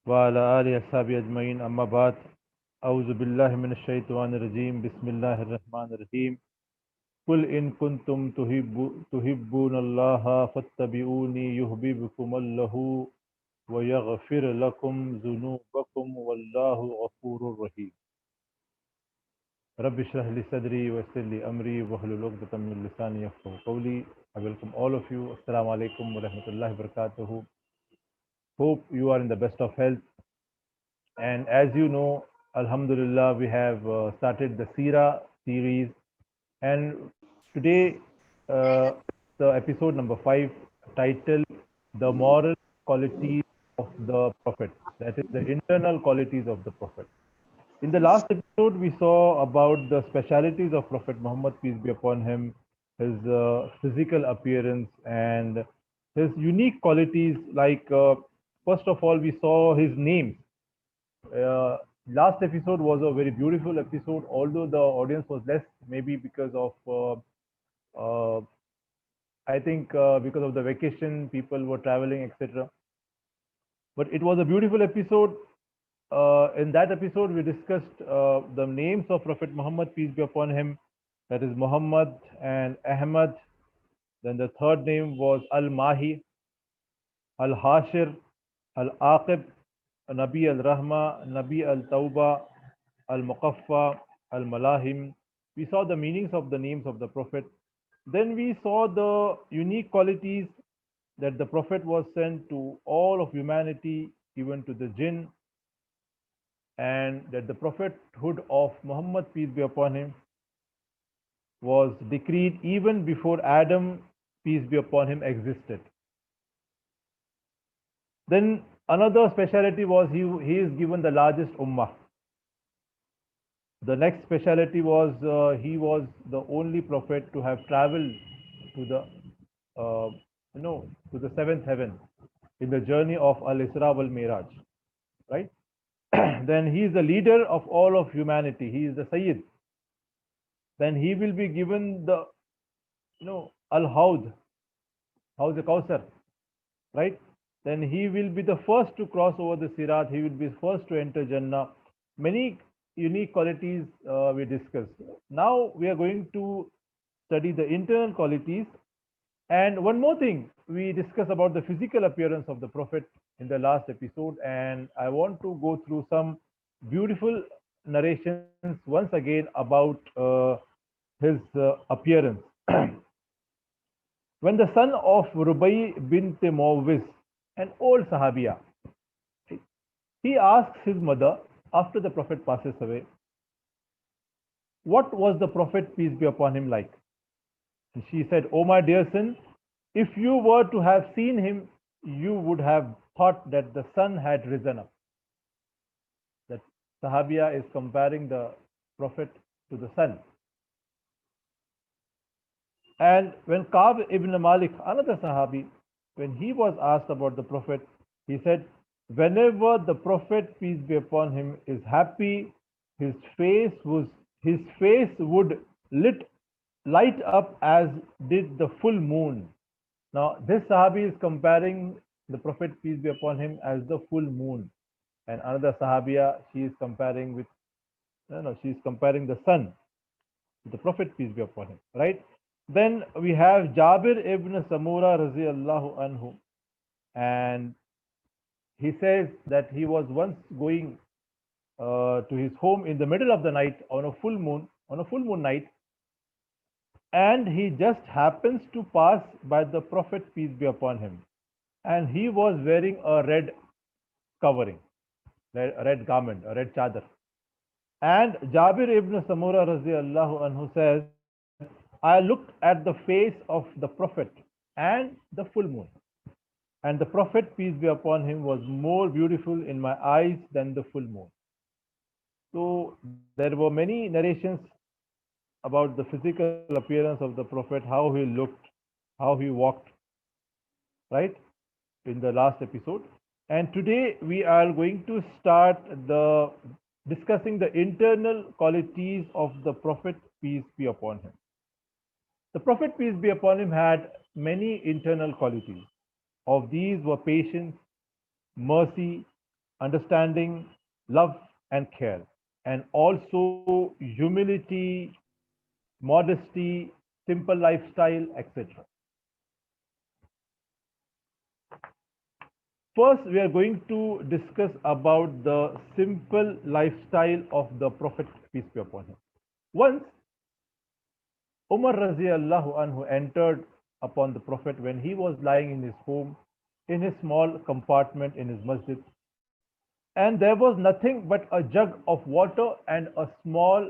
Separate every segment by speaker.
Speaker 1: وعلى آله وصحبه أجمعين أما بعد أعوذ بالله من الشيطان الرجيم بسم الله الرحمن الرحيم قل إن كنتم تحبون الله فاتبعوني يحببكم الله ويغفر لكم ذنوبكم والله غفور رحيم رب اشرح لي صدري ويسر لي أمري واحلل عقدة من لساني يفقهوا قولي. I welcome all of you. Assalamu alaikum wa rahmatullahi wa barakatuhu. Hope you are in the best of health. And as you know, Alhamdulillah, we have started the Sira series. And today, uh, the episode number 5, titled The Moral Qualities of the Prophet. That is, the internal qualities of the Prophet. In the last episode, we saw about the specialities of Prophet Muhammad, peace be upon him, his physical appearance, and his unique qualities. Like, first of all, we saw his name. uh, Last episode was a very beautiful episode, although the audience was less, maybe because of, uh, I think, because of the vacation, people were traveling, etc. But it was a beautiful episode. In that episode, we discussed the names of Prophet Muhammad, peace be upon him, that is Muhammad and Ahmad. Then the third name was Al Mahi, Al Hashir, Al Aqib, Nabi al Rahma, Nabi al Tawba, Al Muqaffa, Al Malahim. We saw the meanings of the names of the Prophet. Then we saw the unique qualities that the Prophet was sent to all of humanity, even to the jinn, and that the prophethood of Muhammad, peace be upon him, was decreed even before Adam, peace be upon him, existed. Then another speciality was he is given the largest ummah. The next speciality was he was the only prophet to have traveled to the uh, to the seventh heaven in the journey of Al Isra wal Miraj, right? Then he is the leader of all of humanity. He is the Sayyid. Then he will be given the Al Haud, Haud Kausar, right? Then he will be the first to cross over the Sirat. He will be first to enter Jannah. Many unique qualities we discussed. Now we are going to study the internal qualities. And one more thing, we discussed about the physical appearance of the Prophet in the last episode, and I want to go through some beautiful narrations once again about his appearance. When the son of Rubai bint Muawwiz, an old Sahabiya, he asks his mother after the Prophet passes away, what was the Prophet, peace be upon him, like? And she said, "Oh, my dear son, if you were to have seen him, you would have thought that the sun had risen up." That Sahabiya is comparing the Prophet to the sun. And when Ka'b ibn Malik, another Sahabi, when he was asked about the Prophet, he said, whenever the Prophet, peace be upon him, is happy, his face was his face would light up as did the full moon. Now this Sahabi is comparing the Prophet, peace be upon him, as the full moon. And another Sahabiya, she is comparing with, no, she is comparing the sun with the Prophet, peace be upon him, right? Then we have Jabir ibn Samura radiallahu anhu, and he says that he was once going to his home in the middle of the night on a full moon night, and he just happens to pass by the Prophet, peace be upon him, and he was wearing a red covering, a red garment, a red chadar. And Jabir ibn Samura radiallahu anhu says, I looked at the face of the Prophet and the full moon. And the Prophet, peace be upon him, was more beautiful in my eyes than the full moon. So there were many narrations about the physical appearance of the Prophet, how he looked, how he walked, right, in the last episode. And today we are going to start the discussing the internal qualities of the Prophet, peace be upon him. The Prophet, peace be upon him, had many internal qualities. Of these were patience, mercy, understanding, love, and care, and also humility, modesty, simple lifestyle, etc. First, we are going to discuss about the simple lifestyle of the Prophet, peace be upon him. Once, Umar Raziallahu anhu entered upon the Prophet when he was lying in his home, in his small compartment in his masjid, and there was nothing but a jug of water and a small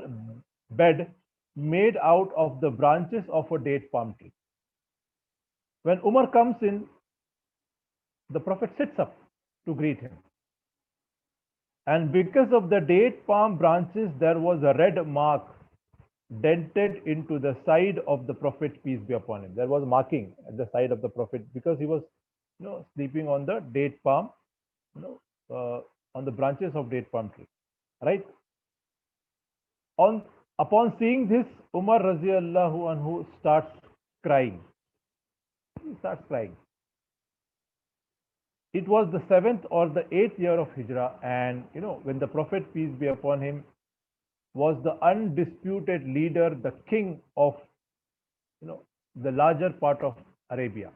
Speaker 1: bed made out of the branches of a date palm tree. When Umar comes in, the Prophet sits up to greet him. And because of the date palm branches, there was a red mark dented into the side of the Prophet, peace be upon him. There was marking at the side of the Prophet because he was, sleeping on the date palm, you know, on the branches of date palm tree, right? On Upon seeing this, Umar Raziallahu anhu starts crying. He starts crying. It was the 7th or the 8th year of Hijrah, and when the Prophet, peace be upon him, was the undisputed leader, the king of the larger part of Arabia.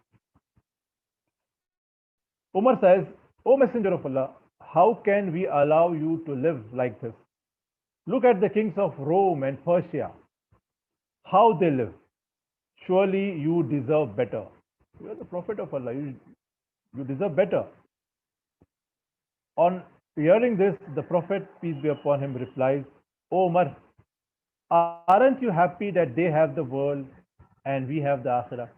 Speaker 1: Umar says, O Messenger of Allah, how can we allow you to live like this? Look at the kings of Rome and Persia, how they live. Surely you deserve better. You are the Prophet of Allah. You deserve better. On hearing this, the Prophet, peace be upon him, replies, O Umar, aren't you happy that they have the world and we have the Akhirah?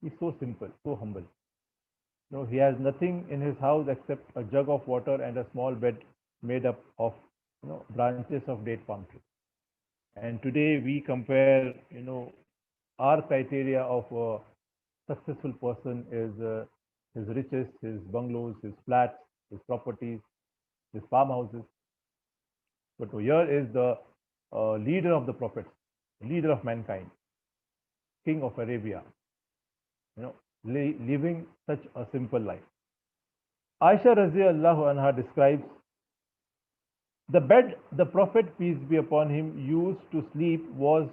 Speaker 1: He's so simple, so humble. No, he has nothing in his house except a jug of water and a small bed made up of branches of date palm tree. And today we compare, our criteria of a successful person is his riches, his bungalows, his flats, his properties, his farmhouses. But here is the leader of the prophets, leader of mankind, king of Arabia, living such a simple life. Aisha Raziallahu anha describes the bed the Prophet, peace be upon him, used to sleep was,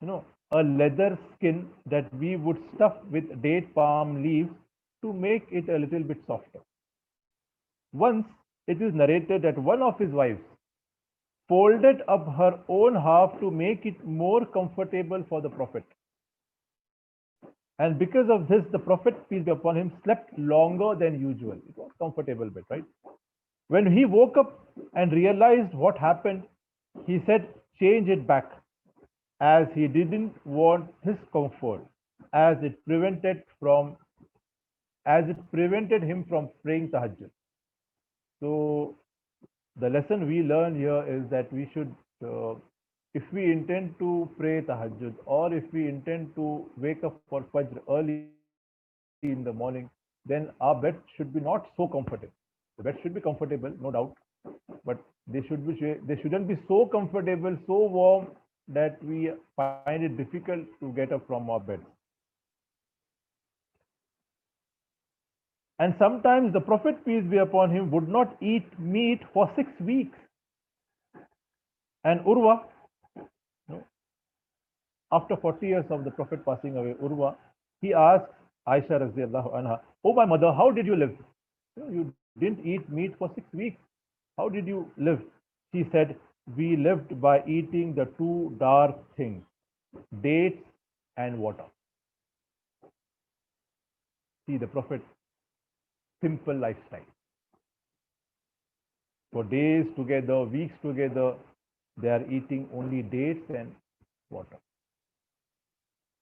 Speaker 1: a leather skin that we would stuff with date palm leaves to make it a little bit softer. Once it is narrated that one of his wives folded up her own half to make it more comfortable for the Prophet. And because of this, the Prophet, peace be upon him, slept longer than usual. It was comfortable bed, right? When he woke up and realized what happened, he said, change it back, as he didn't want his comfort, as it prevented him from praying tahajjud. So the lesson we learn here is that we should, if we intend to pray tahajjud, or if we intend to wake up for Fajr early in the morning, then our bed should be not so comfortable. The bed should be comfortable, no doubt, but they shouldn't be so comfortable, so warm that we find it difficult to get up from our bed. And sometimes the Prophet, peace be upon him, would not eat meat for 6 weeks. And Urwa, after 40 years of the Prophet passing away, Urwa, he asked Aisha Raziallahu anha, oh my mother, how did you live? You didn't eat meat for 6 weeks. How did you live? She said, we lived by eating the two dark things, dates and water. See the Prophet, simple lifestyle. For days together, weeks together, they are eating only dates and water.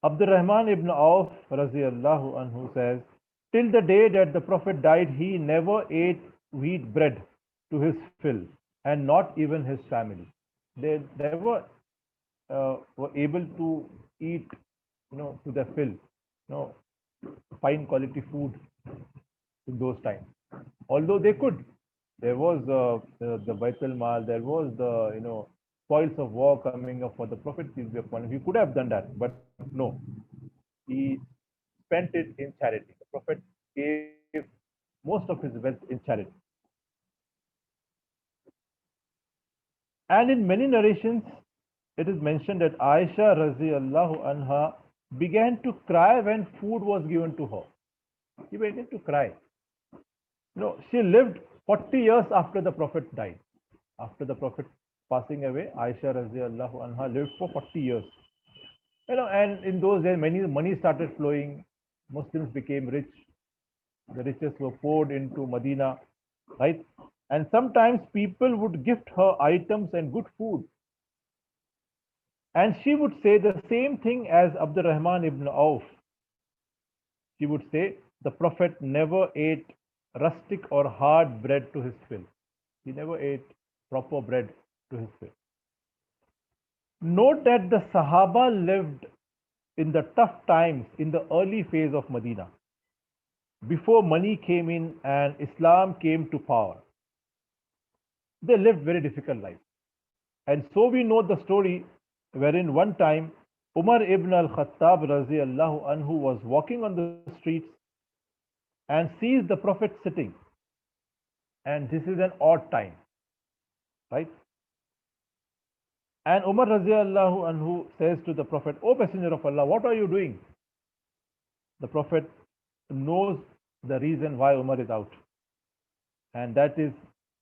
Speaker 1: Abdurrahman ibn Auf Raziallahu anhu says, till the day that the Prophet died, he never ate wheat bread to his fill, and not even his family. They never were able to eat, to their fill, fine quality food in those times. Although they could, there was the Baitul Mal, there was the spoils of war coming up for the Prophet, peace be upon him. He could have done that, but no, he spent it in charity. The Prophet gave most of his wealth in charity. And in many narrations, it is mentioned that Aisha radiallahu anha began to cry when food was given to her. She began to cry. She lived 40 years after the Prophet died. After the Prophet passing away, Aisha radiallahu anha lived for 40 years. And in those days, many money started flowing. Muslims became rich. The riches were poured into Medina, right? And sometimes people would gift her items and good food. And she would say the same thing as Abdurrahman ibn Auf. She would say, the Prophet never ate rustic or hard bread to his fill. He never ate proper bread to his fill. Note that the Sahaba lived in the tough times in the early phase of Medina, before money came in and Islam came to power. They lived very difficult life. And so we know the story wherein one time Umar ibn al-Khattab radiallahu anhu was walking on the streets and sees the Prophet sitting. And this is an odd time, right? And Umar radiallahu anhu says to the Prophet, O Messenger of Allah, what are you doing? The Prophet knows the reason why Umar is out. And that is,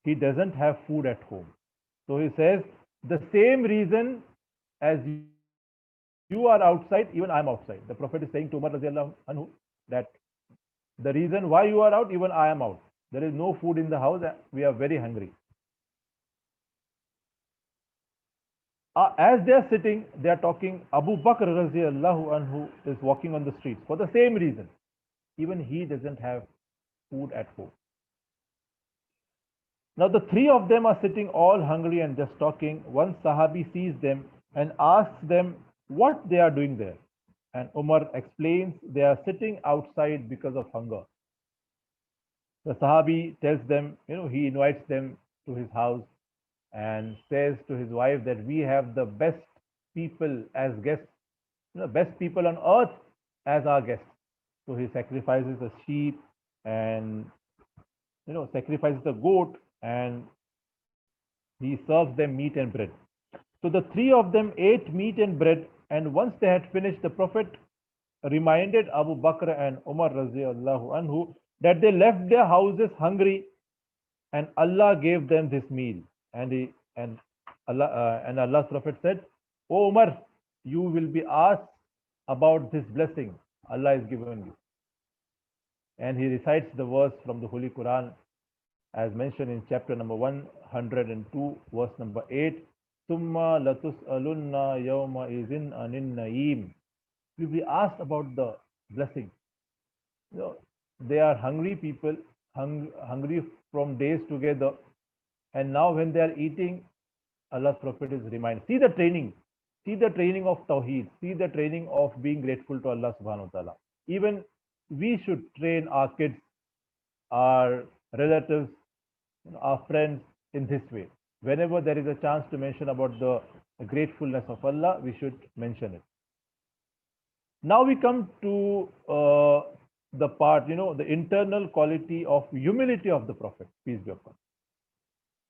Speaker 1: he doesn't have food at home. So he says, the same reason as you are outside, even I am outside. The Prophet is saying to Umar radiallahu anhu that the reason why you are out, even I am out. There is no food in the house. We are very hungry. As they are sitting, they are talking. Abu Bakr radiallahu anhu is walking on the streets for the same reason. Even he doesn't have food at home. Now the three of them are sitting all hungry and just talking. One Sahabi sees them and asks them what they are doing there. And Umar explains they are sitting outside because of hunger. The Sahabi tells them, he invites them to his house and says to his wife that we have the best people as guests, best people on earth as our guests. So he sacrifices a sheep and sacrifices a goat and he serves them meat and bread. So the three of them ate meat and bread, and once they had finished, the Prophet reminded Abu Bakr and Umar radiallahu anhu that they left their houses hungry and Allah gave them this meal. And Allah's Prophet said, O Umar, you will be asked about this blessing Allah is given you. And he recites the verse from the Holy Quran as mentioned in chapter number 102, verse number 8. Summa latus'alunna yawma izin anin naeem. We will be asked about the blessing. They are hungry people, hungry from days together. And now when they are eating, Allah's Prophet is reminded. See the training of Tawheed. See the training of being grateful to Allah subhanahu wa ta'ala. Even we should train our kids, our relatives, our friends in this way. Whenever there is a chance to mention about the gratefulness of Allah, we should mention it. Now we come to the part, the internal quality of humility of the Prophet, peace be upon him.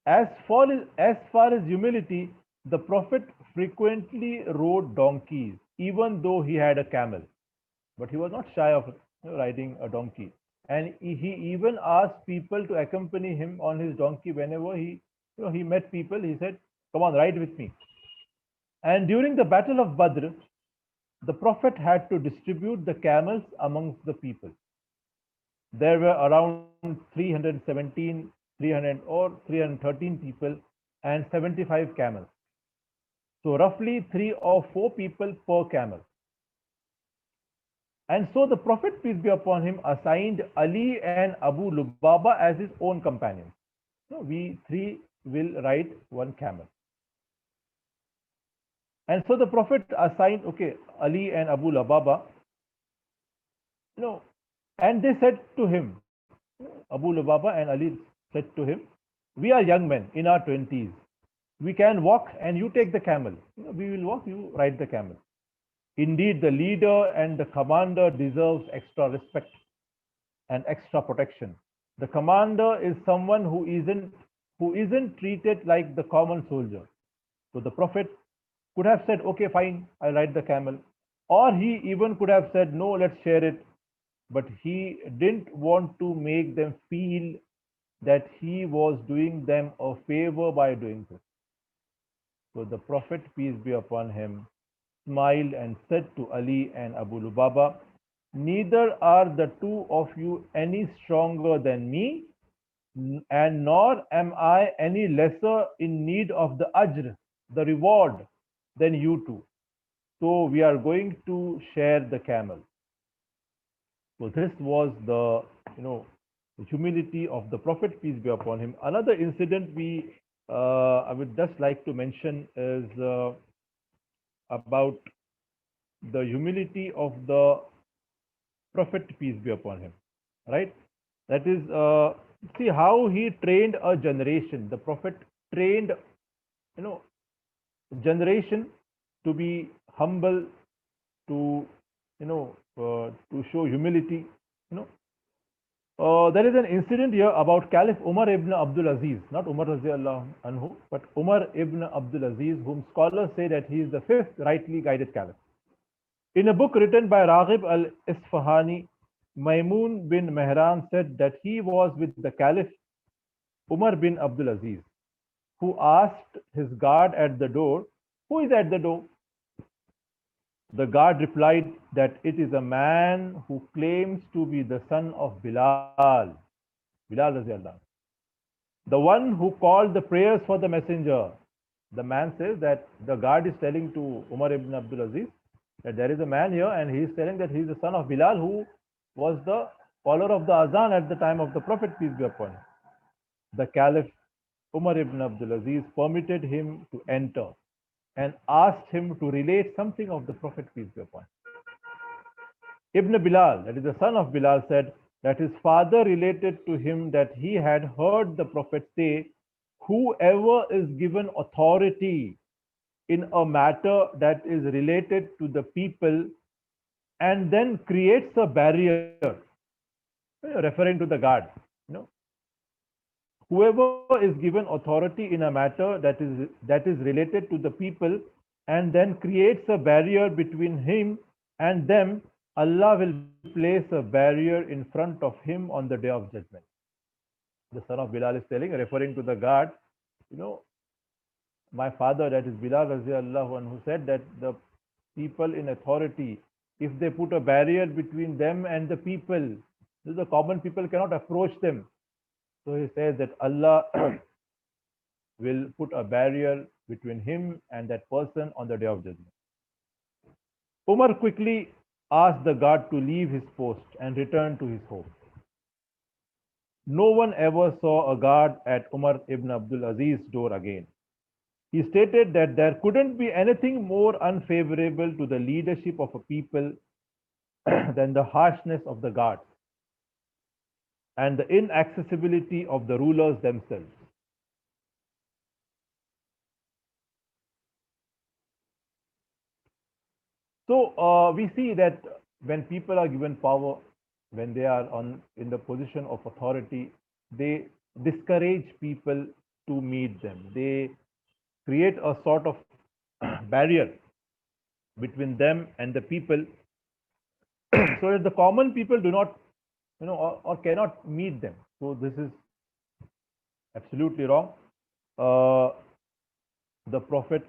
Speaker 1: As far as humility, the Prophet frequently rode donkeys, even though he had a camel. But he was not shy of riding a donkey. And he even asked people to accompany him on his donkey whenever he met people. He said, come on, ride with me. And during the Battle of Badr, the Prophet had to distribute the camels amongst the people. There were around 313 people and 75 camels. So roughly 3 or 4 people per camel. And so the Prophet, peace be upon him, assigned Ali and Abu Lubaba as his own companions. So we three will ride one camel. And so the Prophet assigned, Ali and Abu Lubaba, and they said to him, Abu Lubaba and Ali said to him, we are young men in our 20s. We can walk and you take the camel. We will walk, you ride the camel. Indeed, the leader and the commander deserves extra respect and extra protection. The commander is someone who isn't treated like the common soldier. So the Prophet could have said, okay, fine, I'll ride the camel. Or he even could have said, no, let's share it. But he didn't want to make them feel that he was doing them a favor by doing this. So the Prophet, peace be upon him, smiled and said to Ali and Abu Lubaba, neither are the two of you any stronger than me, and nor am I any lesser in need of the ajr, the reward, than you two. So we are going to share the camel. So this was the, humility of the Prophet, peace be upon him. Another incident I would just like to mention is about the humility of the Prophet, peace be upon him. Right? That is, see how he trained a generation. The Prophet trained, you know, generation to be humble, to, to show humility. You know, there is an incident here about Caliph Umar ibn Abdul Aziz, not Umar radiallahu anhu, but Umar ibn Abdul Aziz, whom scholars say that he is the fifth rightly guided caliph. In a book written by Raghib al-Isfahani, Maimun bin Mehran said that he was with the Caliph Umar bin Abdul Aziz, who asked his guard at the door, who is at the door? The guard replied that it is a man who claims to be the son of Bilal, Bilal radiallahu, the one who called the prayers for the messenger. The man says that the guard is telling to Umar ibn Abdul Aziz that there is a man here and he is telling that he is the son of Bilal, who was the follower of the Azan at the time of the Prophet, peace be upon him. The Caliph Umar ibn Abdul Aziz permitted him to enter and asked him to relate something of the Prophet, peace be upon him. Ibn Bilal, that is the son of Bilal, said that his father related to him that he had heard the Prophet say, whoever is given authority in a matter that is related to the people and then creates a barrier, referring to the guard, whoever is given authority in a matter that is related to the people and then creates a barrier between him and them, Allah will place a barrier in front of him on the day of judgment. The son of Bilal is telling, referring to the guard, my father, that is Bilal radiallahu anhu, said that the people in authority, if they put a barrier between them and the people, the common people cannot approach them. So he says that Allah will put a barrier between him and that person on the day of judgment. Umar quickly asked the guard to leave his post and return to his home. No one ever saw a guard at Umar ibn Abdul Aziz's door again. He stated that there couldn't be anything more unfavorable to the leadership of a people than the harshness of the guards and the inaccessibility of the rulers themselves. So we see that when people are given power, when they are in the position of authority, they discourage people to meet them. They create a sort of barrier between them and the people so that the common people do not, or cannot meet them. So this is absolutely wrong. The Prophet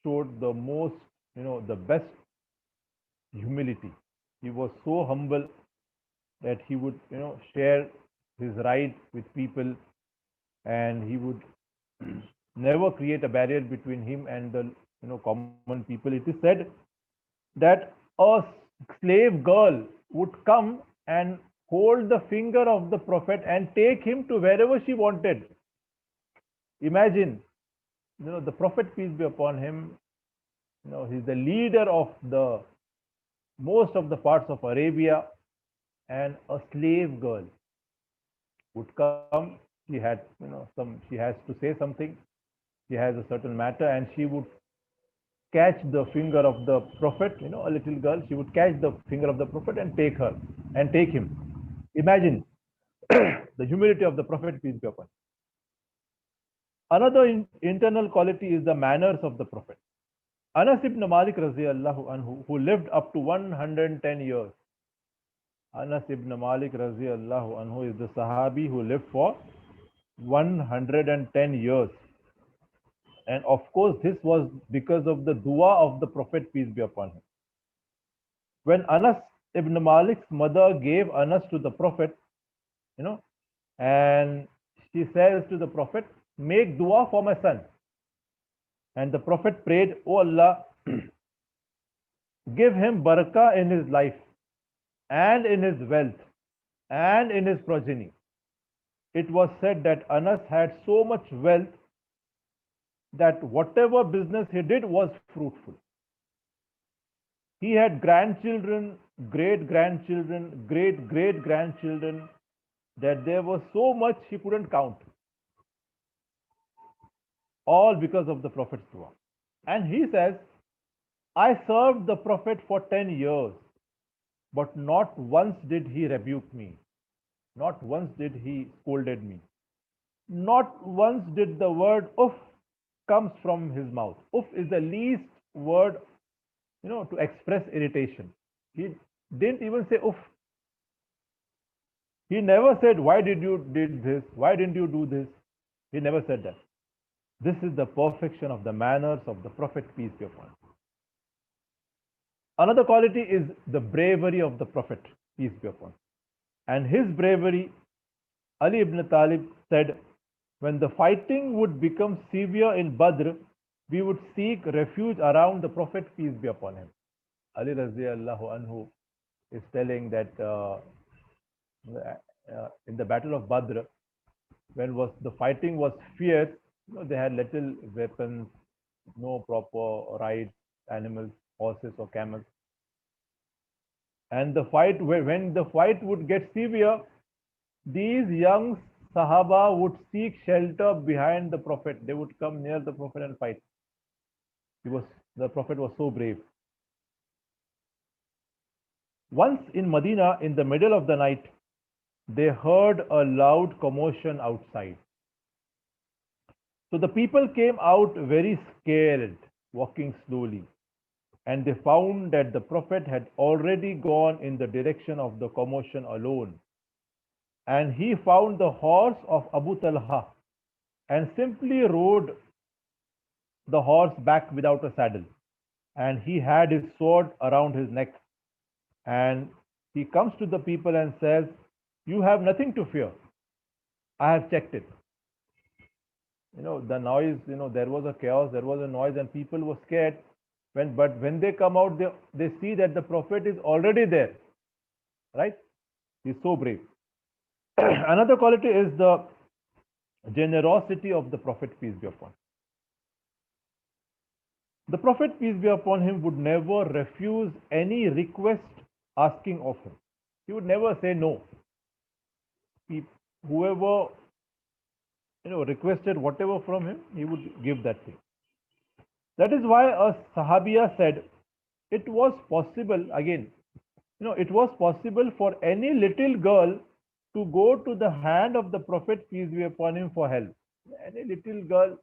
Speaker 1: showed the most, the best humility. He was so humble that he would, share his right with people, and he would never create a barrier between him and the, common people. It is said that a slave girl would come and hold the finger of the Prophet and take him to wherever she wanted. Imagine, the Prophet, peace be upon him, he's the leader of the most of the parts of Arabia, and a slave girl would come. She had, she has to say something. She has a certain matter, and she would catch the finger of the Prophet, a little girl. She would catch the finger of the Prophet and take him. Imagine the humility of the Prophet, peace be upon him. Another internal quality is the manners of the Prophet. Anas ibn Malik radiallahu anhu, who lived up to 110 years. Anas ibn Malik radiallahu anhu is the Sahabi who lived for 110 years. And of course, this was because of the dua of the Prophet, peace be upon him. When Anas ibn Malik's mother gave Anas to the Prophet, and she says to the Prophet, make dua for my son. And the Prophet prayed, oh Allah, give him barakah in his life and in his wealth and in his progeny. It was said that Anas had so much wealth that whatever business he did was fruitful. He had grandchildren, great-grandchildren, great-great-grandchildren, that there was so much he couldn't count. All because of the Prophet's dua. And he says, I served the Prophet for 10 years, but not once did he rebuke me. Not once did he scolded me. Not once did the word uff comes from his mouth. Uff is the least word, to express irritation. He didn't even say uff. He never said, why did you did this? Why didn't you do this? He never said that. This is the perfection of the manners of the Prophet, peace be upon him. Another quality is the bravery of the Prophet, peace be upon him. And his bravery, Ali ibn Talib said, when the fighting would become severe in Badr, we would seek refuge around the Prophet, peace be upon him. Ali radiallahu anhu is telling that in the battle of Badr, when the fighting was fierce, they had little weapons, no proper rides, animals, horses or camels. And the fight, when the fight would get severe, these young Sahaba would seek shelter behind the Prophet. They would come near the Prophet and fight. The Prophet was so brave. Once in Medina, in the middle of the night, they heard a loud commotion outside. So the people came out very scared, walking slowly. And they found that the Prophet had already gone in the direction of the commotion alone. And he found the horse of Abu Talha and simply rode the horse back without a saddle. And he had his sword around his neck. And he comes to the people and says, you have nothing to fear. I have checked it. The noise, there was a chaos, there was a noise, and people were scared. But when they come out, they see that the Prophet is already there. Right? He's so brave. Another quality is the generosity of the Prophet, peace be upon him. The Prophet, peace be upon him, would never refuse any request asking of him. He would never say no. Whoever requested whatever from him, he would give that thing. That is why a Sahabiya said, it was possible, again, it was possible for any little girl to go to the hand of the Prophet, peace be upon him, for help. Any little girl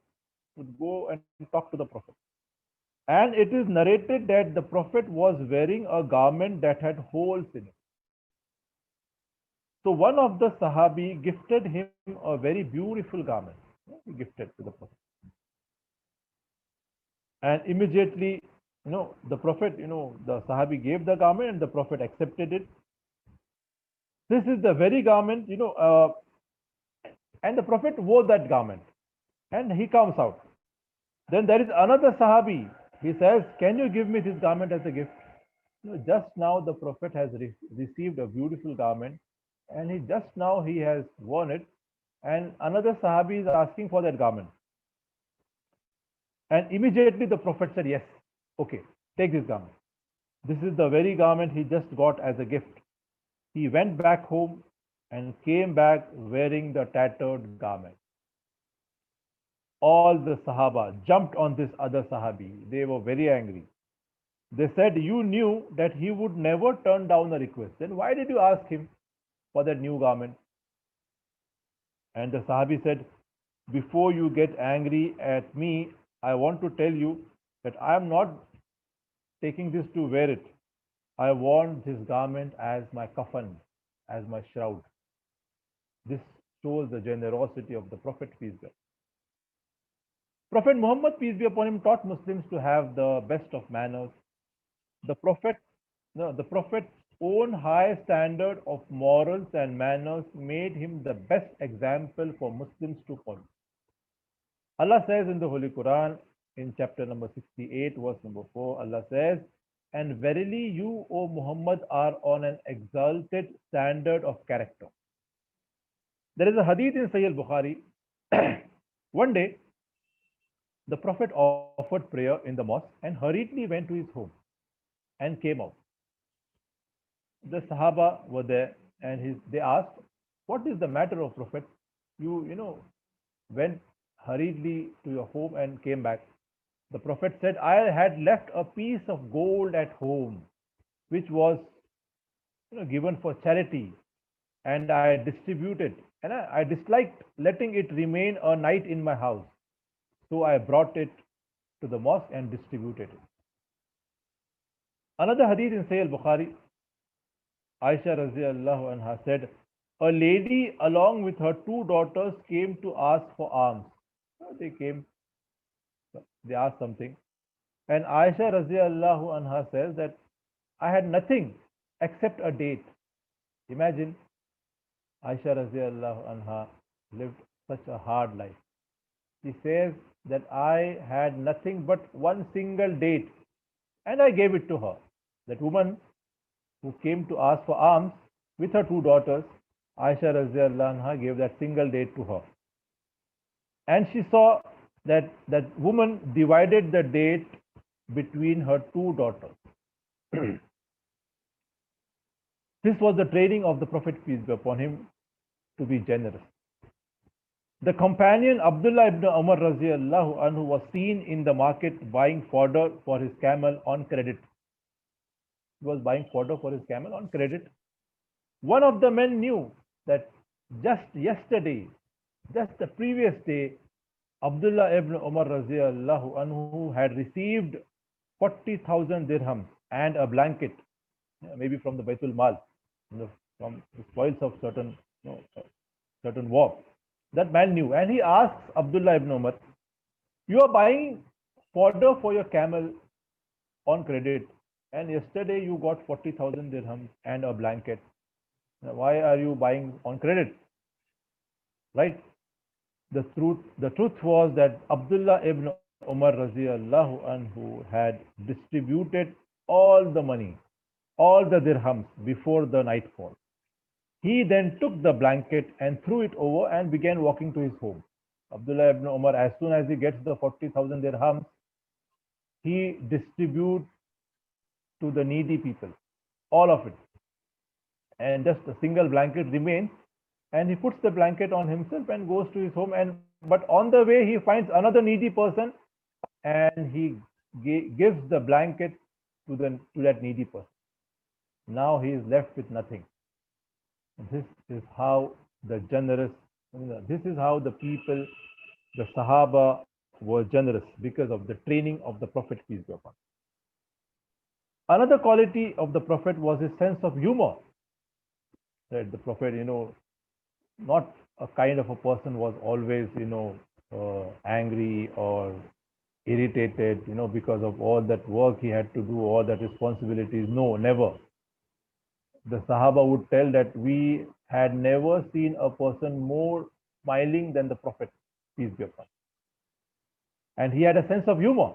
Speaker 1: would go and talk to the Prophet. And it is narrated that the Prophet was wearing a garment that had holes in it. So one of the Sahabi gifted him a very beautiful garment. He gifted to the Prophet. And immediately, the Prophet, the Sahabi gave the garment and the Prophet accepted it. This is the very garment, and the Prophet wore that garment. And he comes out. Then there is another Sahabi. He says, can you give me this garment as a gift? Just now the Prophet has received a beautiful garment, and he has worn it, and another Sahabi is asking for that garment. And immediately the Prophet said, yes, okay, take this garment. This is the very garment he just got as a gift. He went back home and came back wearing the tattered garment. All the Sahaba jumped on this other Sahabi. They were very angry. They said, you knew that he would never turn down a request. Then why did you ask him for that new garment? And the Sahabi said, before you get angry at me, I want to tell you that I am not taking this to wear it. I want this garment as my kafan, as my shroud. This shows the generosity of the Prophet, peace be upon him. Prophet Muhammad, peace be upon him, taught Muslims to have the best of manners. The Prophet, no, the Prophet's own high standard of morals and manners made him the best example for Muslims to follow. Allah says in the Holy Quran, in chapter number 68, verse number 4, Allah says, "And verily you, O Muhammad, are on an exalted standard of character." There is a hadith in Sahih al-Bukhari. One day, the Prophet offered prayer in the mosque and hurriedly went to his home and came out. The Sahaba were there and they asked, "What is the matter, O Prophet? You went hurriedly to your home and came back." The Prophet said, "I had left a piece of gold at home, which was given for charity, and I distributed. And I disliked letting it remain a night in my house. So I brought it to the mosque and distributed it." Another hadith in Sahih al-Bukhari, Aisha radiallahu anha said, "A lady along with her two daughters came to ask for alms." They came, they asked something. And Aisha radiallahu anha says that I had nothing except a date. Imagine, Aisha radiallahu anha lived such a hard life. She says that I had nothing but one single date and I gave it to her. That woman who came to ask for alms with her two daughters, Aisha radiallahu anha gave that single date to her. And she saw that that woman divided the date between her two daughters. This was the training of the Prophet, peace be upon him, to be generous. The companion Abdullah ibn Umar radiallahu anhu was seen in the market buying fodder for his camel on credit. He was buying fodder for his camel on credit. One of the men knew that just yesterday, just the previous day, Abdullah ibn Umar radiallahu anhu had received 40,000 dirhams and a blanket, maybe from the Baitul Mal, from the spoils of certain war. That man knew, and he asks Abdullah ibn Umar, "You are buying fodder for your camel on credit, and yesterday you got 40,000 dirhams and a blanket. Why are you buying on credit?" Right? The truth was that Abdullah ibn Umar radiallahu anhu had distributed all the money, all the dirhams before the nightfall. He then took the blanket and threw it over and began walking to his home. Abdullah ibn Umar, as soon as he gets the 40,000 dirhams, he distributes to the needy people, all of it. And just a single blanket remains, and he puts the blanket on himself and goes to his home. But on the way, he finds another needy person, and he gives the blanket to that needy person. Now he is left with nothing. This is how the generous, this is how the people, the Sahaba, were generous because of the training of the Prophet, peace be upon him. Another quality of the Prophet was his sense of humor. That the Prophet, not a kind of a person was always, angry or irritated, because of all that work he had to do, all that responsibilities. No, never. The Sahaba would tell that we had never seen a person more smiling than the Prophet, peace be upon him. And he had a sense of humor.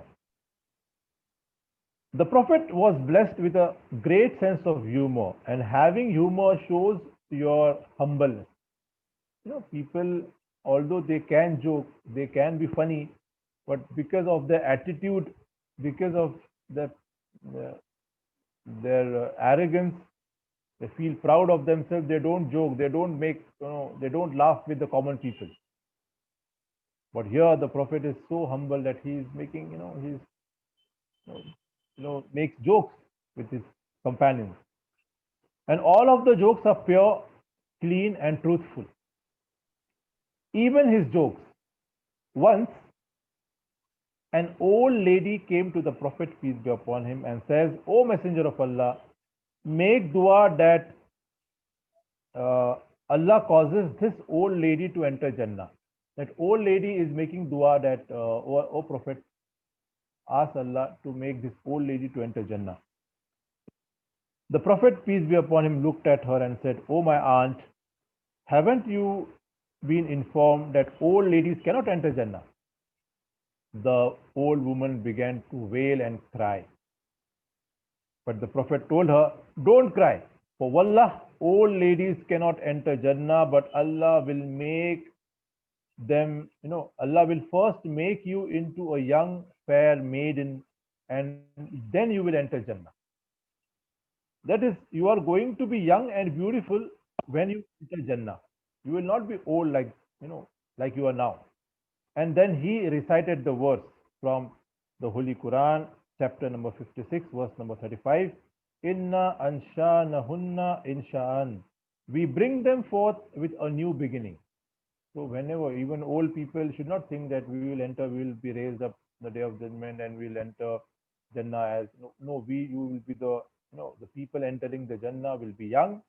Speaker 1: The Prophet was blessed with a great sense of humor, and having humor shows your humbleness. People, although they can joke, they can be funny, but because of their attitude, because of their arrogance, they feel proud of themselves. They don't joke. They don't they don't laugh with the common people. But here the Prophet is so humble that he is making, makes jokes with his companions. And all of the jokes are pure, clean, and truthful. Even his jokes, Once an old lady came to the Prophet, peace be upon him, and says, O Messenger of Allah, make dua that uh, Allah causes this old lady to enter Jannah. That old lady is making dua that, O Prophet, ask Allah to make this old lady to enter Jannah. The Prophet, peace be upon him, looked at her and said, O my aunt, haven't you been informed that old ladies cannot enter Jannah? The old woman began to wail and cry. But the Prophet told her, don't cry. For wallah, old ladies cannot enter Jannah, but Allah will make them, Allah will first make you into a young, fair maiden, and then you will enter Jannah. That is, you are going to be young and beautiful when you enter Jannah. You will not be old like you are now. And then he recited the verse from the Holy Quran, chapter number 56, verse number 35. Inna anshanahunna insha'an. We bring them forth with a new beginning. So whenever, even old people should not think that we will be raised up the day of judgment and we'll enter Jannah as, no, you will be the people entering the Jannah will be young,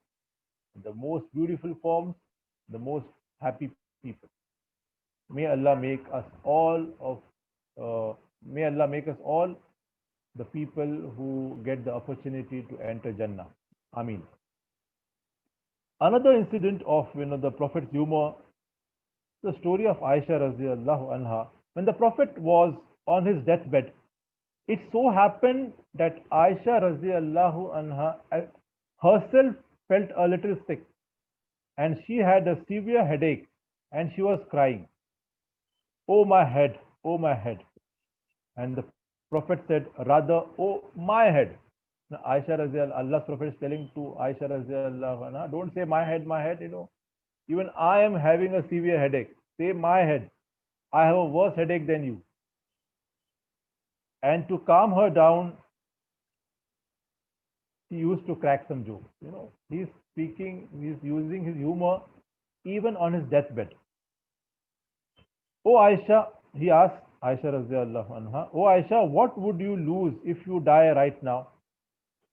Speaker 1: the most beautiful forms, the most happy people. May Allah make us all may Allah make us all the people who get the opportunity to enter Jannah. Ameen. Another incident of the Prophet's humor, the story of Aisha radiallahu anha. When the Prophet was on his deathbed, it so happened that Aisha radiallahu anha herself felt a little sick, and she had a severe headache, and she was crying, "Oh my head, oh my head." And the Prophet said, rather, "Oh my head." Now, Allah's Prophet is telling to Aisha radiallahu anha, don't say my head, even I am having a severe headache. Say my head. I have a worse headache than you. And to calm her down, he used to crack some jokes. He's using his humor even on his deathbed. Oh Aisha, he asked Aisha radiallahu anha, Oh Aisha, what would you lose if you die right now?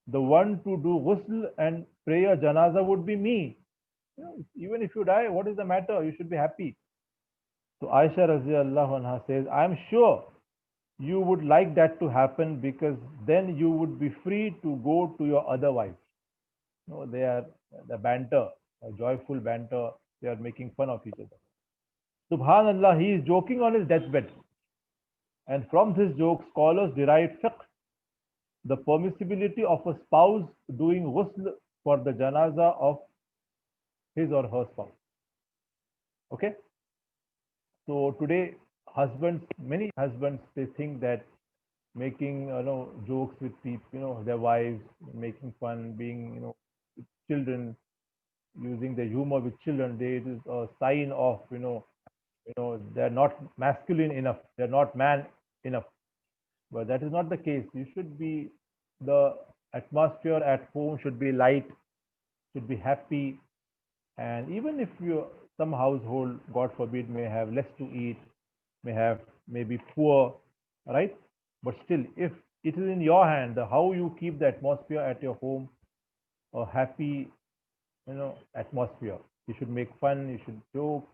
Speaker 1: The one to do ghusl and pray a janaza would be me. Even if you die, what is the matter? You should be happy. So Aisha radiallahu anha says, I'm sure you would like that to happen because then you would be free to go to your other wives. They are the banter, a joyful banter. They are making fun of each other. Subhanallah, he is joking on his deathbed. And from this joke, scholars derive fiqh, the permissibility of a spouse doing ghusl for the janaza of his or her spouse. Okay? So today, many husbands, they think that making jokes with people, their wives, making fun, being with children, using their humor with children, it is a sign of they're not masculine enough, they're not man enough. But that is not the case. The atmosphere at home should be light, should be happy, and even if some household, God forbid, may have less to eat, may be poor, right? But still, if it is in your hand, how you keep the atmosphere at your home a happy, atmosphere. You should make fun, you should joke,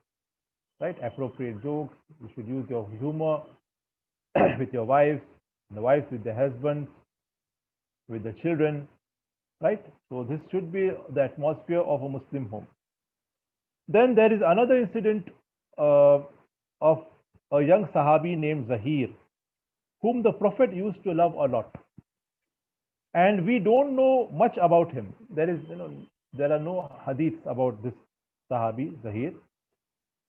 Speaker 1: right? Appropriate jokes. You should use your humor with your wives, and the wives with their husbands, with the children, right? So this should be the atmosphere of a Muslim home. Then there is another incident of a young Sahabi named Zahir, whom the Prophet used to love a lot. And we don't know much about him. There are no hadiths about this Sahabi, Zahir.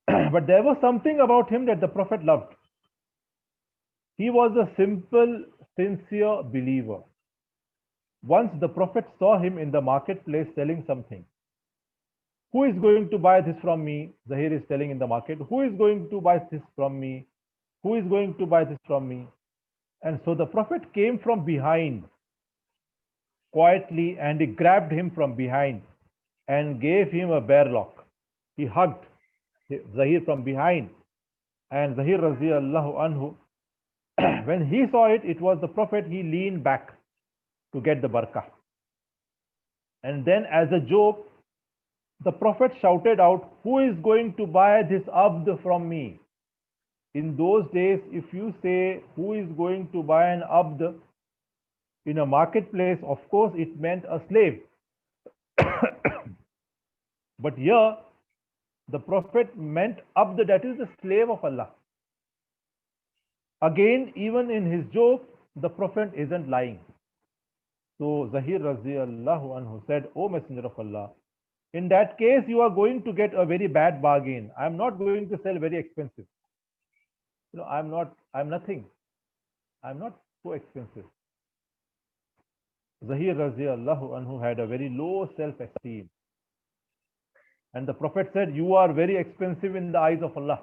Speaker 1: But there was something about him that the Prophet loved. He was a simple, sincere believer. Once the Prophet saw him in the marketplace selling something. Who is going to buy this from me? Zahir is telling in the market. Who is going to buy this from me? Who is going to buy this from me? And so the Prophet came from behind quietly, and he grabbed him from behind and gave him a bear lock. He hugged Zahir from behind And Zahir Raziyallahu anhu, when he saw it, it was the Prophet, he leaned back to get the barakah. And then, as a joke, the Prophet shouted out, "Who is going to buy this abd from me?" In those days, if you say, "Who is going to buy an abd" in a marketplace, of course, it meant a slave. But here, the Prophet meant abd, that is the slave of Allah. Again, even in his joke, the Prophet isn't lying. So Zahir Raziyallahu anhu said, "O Messenger of Allah, in that case, you are going to get a very bad bargain. I'm not going to sell very expensive. I'm nothing. I'm not so expensive." Zahir Raziyallahu anhu had a very low self-esteem. And the Prophet said, "You are very expensive in the eyes of Allah."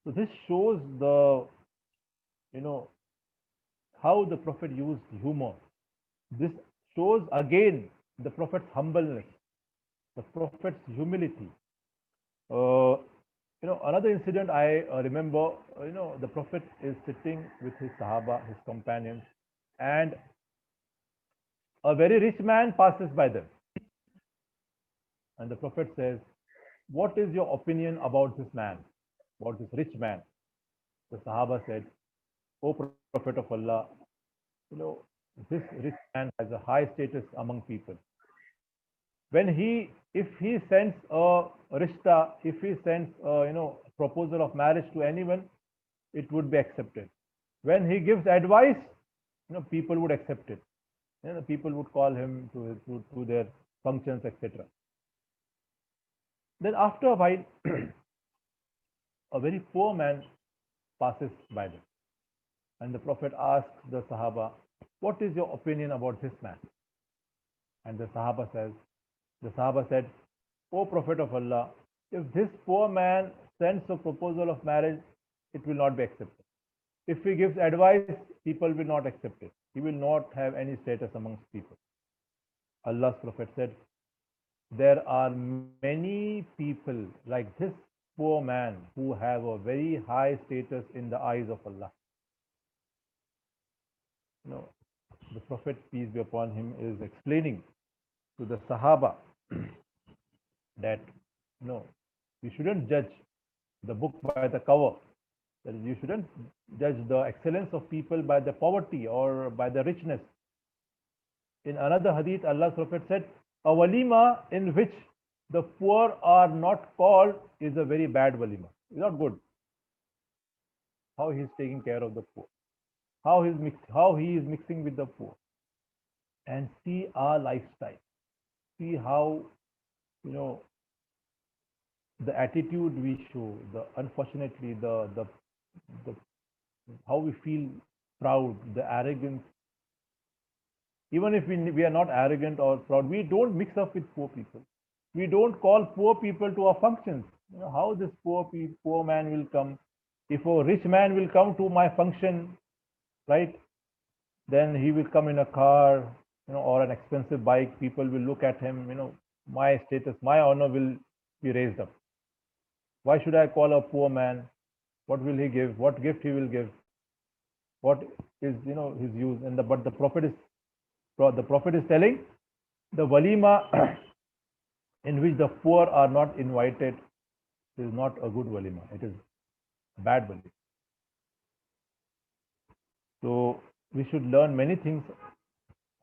Speaker 1: So this shows how the Prophet used humor. This shows again the Prophet's humbleness, the Prophet's humility. Another incident I remember, the Prophet is sitting with his Sahaba, his companions, and a very rich man passes by them. And the Prophet says, "What is your opinion about this man, about this rich man?" The Sahaba said, "O Prophet of Allah, this rich man has a high status among people. If he sends a rishta, if he sends a proposal of marriage to anyone, it would be accepted. When he gives advice, people would accept it. People would call him to their functions, etc." Then after a while, a very poor man passes by them. And the Prophet asks the Sahaba, "What is your opinion about this man?" And the Sahaba said, "O Prophet of Allah, if this poor man sends a proposal of marriage, it will not be accepted. If he gives advice, people will not accept it. He will not have any status amongst people." Allah's Prophet said, "There are many people like this poor man who have a very high status in the eyes of Allah." The Prophet, peace be upon him, is explaining to the Sahaba that you shouldn't judge the book by the cover. That you shouldn't judge the excellence of people by the poverty or by the richness. In another hadith, Allah's Prophet said, "A walima in which the poor are not called is a very bad walima. It's not good." How he is taking care of the poor, how he is mixing with the poor. And see our lifestyle. See how the attitude we show, unfortunately the how we feel proud, the arrogance. Even if we are not arrogant or proud, we don't mix up with poor people. We don't call poor people to our functions. How this poor man will come? If a rich man will come to my function, right? Then he will come in a car, or an expensive bike. People will look at him. My status, my honor will be raised up. Why should I call a poor man? What will he give? What gift he will give? What is his use? But the Prophet is telling, the walima in which the poor are not invited is not a good walima. It is bad walima. So we should learn many things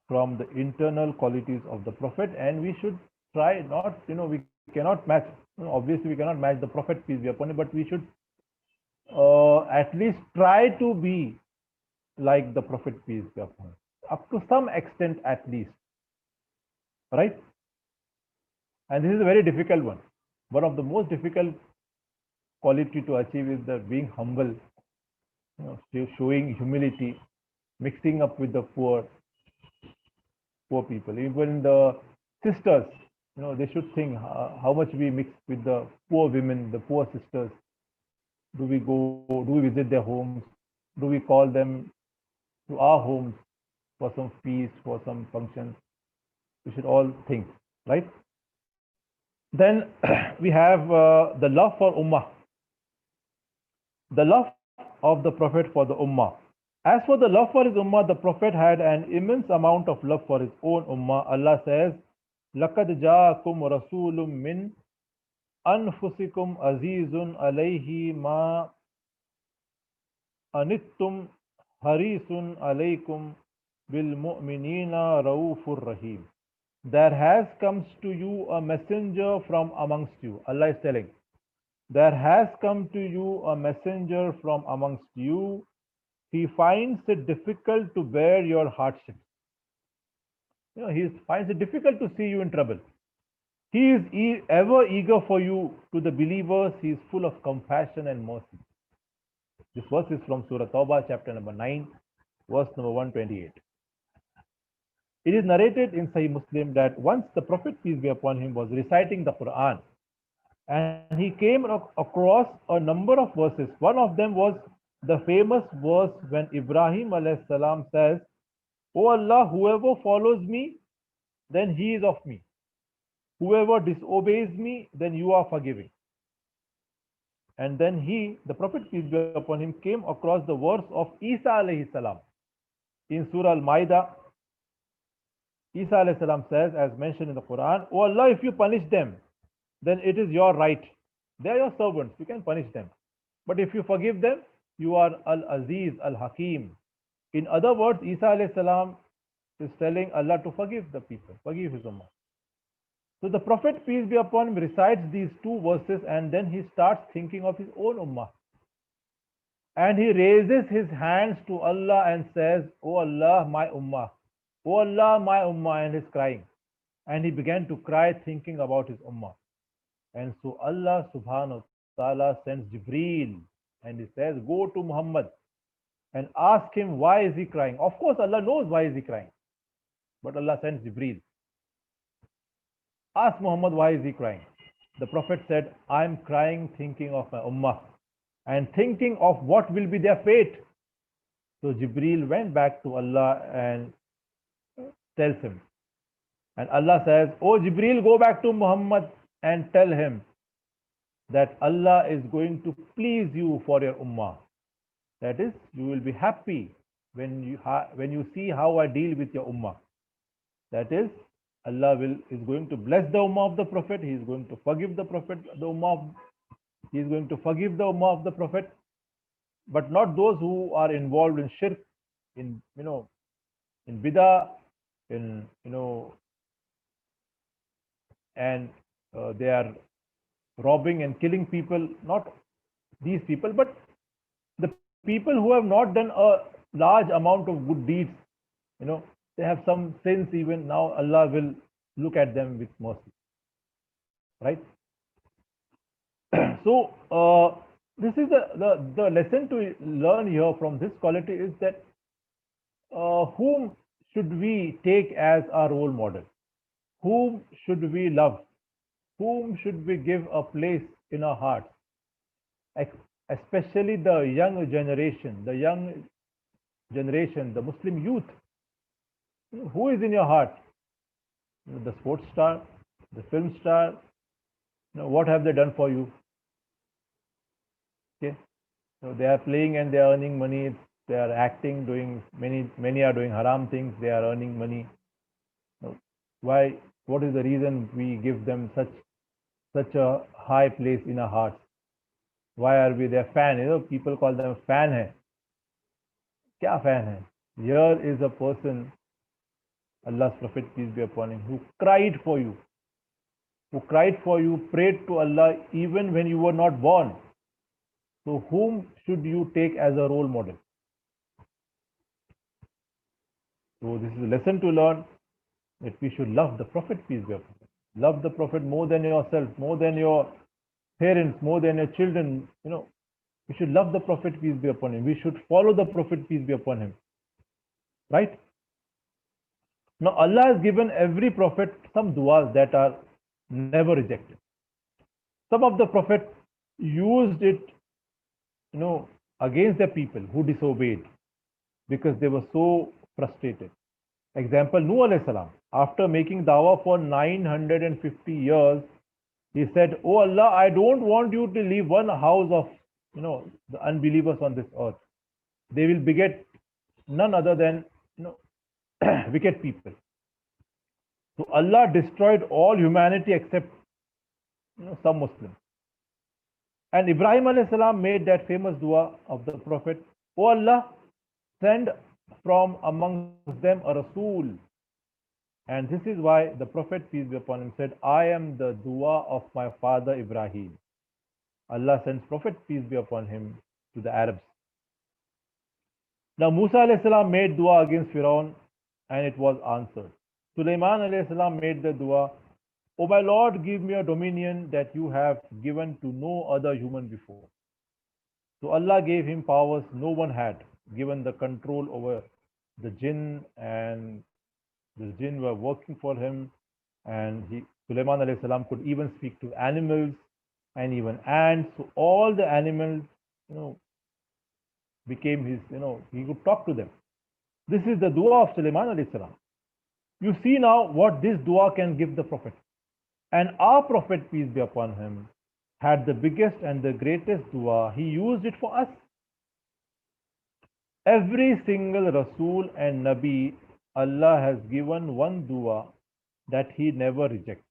Speaker 1: from the internal qualities of the Prophet, and we should try not, we cannot match, obviously we cannot match the Prophet, peace be upon him, but we should at least try to be like the Prophet, peace be upon him, up to some extent at least, right? And this is a very difficult one. One of the most difficult quality to achieve is the being humble, showing humility, mixing up with the poor people. Even the sisters, they should think how much we mix with the poor women, the poor sisters. Do we visit their homes? Do we call them to our homes for some feast, for some functions? We should all think, right? Then we have the love for Ummah. the love of the Prophet for the Ummah. As for the love for his Ummah, the Prophet had an immense amount of love for his own Ummah. Allah says, لَقَدْ جَاءَكُمْ رَسُولٌ مِّنْ أَنفُسِكُمْ عَزِيزٌ عَلَيْهِ مَا أَنِتُّمْ حَرِيصٌ عَلَيْكُمْ بِالْمُؤْمِنِينَ رَؤُوفٌ رَحِيمٌ. There has come to you a messenger from amongst you. Allah is telling, there has come to you a messenger from amongst you. He finds it difficult to bear your hardships. He finds it difficult to see you in trouble. He is ever eager for you. To the believers, he is full of compassion and mercy. This verse is from Surah Tawbah, chapter number 9, verse number 128. It is narrated in Sahih Muslim that once the Prophet, peace be upon him, was reciting the Quran, and he came across a number of verses. One of them was the famous verse when Ibrahim alayhi salam says, "O Allah, whoever follows me, then he is of me. Whoever disobeys me, then you are forgiving." And then the Prophet, peace be upon him, came across the verse of Isa alayhi salam. In Surah Al-Ma'idah, Isa alayhi salam says, as mentioned in the Quran, "O Allah, if you punish them, then it is your right. They are your servants, you can punish them. But if you forgive them, you are Al-Aziz, Al-Hakim." In other words, Isa alayhi salam is telling Allah to forgive the people, forgive his ummah. So the Prophet, peace be upon him, recites these two verses and then he starts thinking of his own ummah. And he raises his hands to Allah and says, "O Allah, my ummah. O Allah, my ummah," and he's crying. And he began to cry thinking about his ummah. And so Allah subhanahu wa ta'ala sends Jibreel and he says, "Go to Muhammad and ask him why is he crying." Of course, Allah knows why is he crying. But Allah sends Jibreel. Ask Muhammad why is he crying. The Prophet said, "I'm crying thinking of my ummah and thinking of what will be their fate." So Jibreel went back to Allah and tells him. And Allah says, "Oh Jibreel, go back to Muhammad and tell him that Allah is going to please you for your ummah. That is, you will be happy when you see how I deal with your ummah. That is, Allah is going to bless the ummah of the Prophet. He is going to forgive the Prophet, He is going to forgive the ummah of the Prophet, but not those who are involved in shirk, in bidah, and they are robbing and killing people. Not these people, but the people who have not done a large amount of good deeds. They have some sins even. Now Allah will look at them with mercy, right? So this is the lesson to learn here from this quality is that whom should we take as our role model? Whom should we love? Whom should we give a place in our hearts? Especially the young generation, the Muslim youth. Who is in your heart? The sports star, the film star. What have they done for you? Okay, so they are playing and they are earning money. They are acting, doing many are doing haram things. They are earning money. Why? What is the reason we give them such a high place in our hearts? Why are we their fan? People call them fan hai. Kya fan hai? Here is a person, Allah's Prophet, peace be upon him, who cried for you, prayed to Allah even when you were not born. So whom should you take as a role model? So this is a lesson to learn, that we should love the Prophet, peace be upon him. Love the Prophet more than yourself, more than your parents, more than your children. We should love the Prophet, peace be upon him. We should follow the Prophet, peace be upon him. Right? Now Allah has given every prophet some du'as that are never rejected. Some of the prophets used it, against the people who disobeyed because they were so frustrated. Example, Nuh alayhi salam, after making dawah for 950 years, he said, "Oh Allah, I don't want you to leave one house of the unbelievers on this earth. They will beget none other than you know wicked people. So Allah destroyed all humanity except some Muslims. And Ibrahim alayhi salam made that famous dua of the Prophet, "O Allah, send from amongst them a Rasul." And this is why the Prophet, peace be upon him, said, "I am the dua of my father Ibrahim." Allah sends Prophet, peace be upon him, to the Arabs. Now Musa alayhi salam made dua against Firaun and it was answered. Sulaiman alayhi salam made the dua, "O my Lord, give me a dominion that you have given to no other human before." So Allah gave him powers no one had, given the control over the jinn, and the jinn were working for him, and Sulaiman alayhi salam could even speak to animals and even ants. So all the animals, became his, he could talk to them. This is the dua of Sulaiman alayhi salam. You see now what this dua can give the Prophet. And our Prophet, peace be upon him, had the biggest and the greatest dua. He used it for us. Every single Rasul and Nabi, Allah has given one dua that he never rejects.